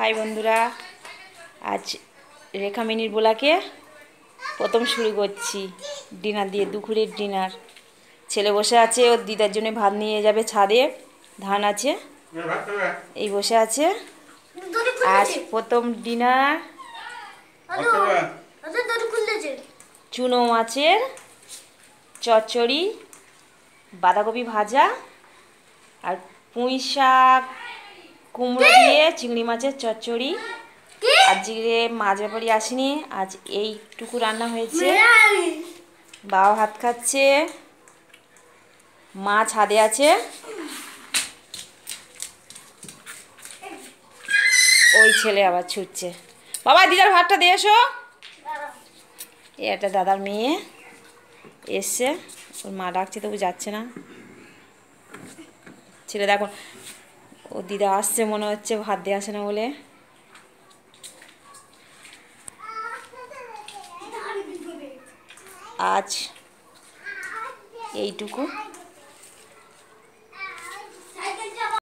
High বন্ধুরা, আজ রেখা মিনির বোলাকে প্রথম শুরু করছি ডিনার দিয়ে। দুপুরের ডিনার। ছেলে বসে আছে, ওর দিদার জন্য ভাত নিয়ে যাবে ছাদে, ধান আছে, এই বসে আছে। আজ প্রথম ডিনার চুনো মাছের চচ্চড়ি, বাঁধাকপি ভাজা আর পুঁই শাক কুমড়ো দিয়ে চিংড়ি মাছের চচ্চড়ি। আজকে মাছ ব্যাপারী আসেনি, আজ এইটুকু রান্না হয়েছে। বাবা ভাত খাচ্ছে, মা ছাদে আছে, ওই ছেলে আবার ছুটছে। বাবা দিদার ভাতটা দিয়ে এসো। এ একটা দাদার মেয়ে এসছে, ওর মা ডাকছে তবু যাচ্ছে না। ছেলে দেখো, ও দিদা আসছে মনে হচ্ছে, ভাত দিয়ে আসে না বলে। আজ এইটুকু।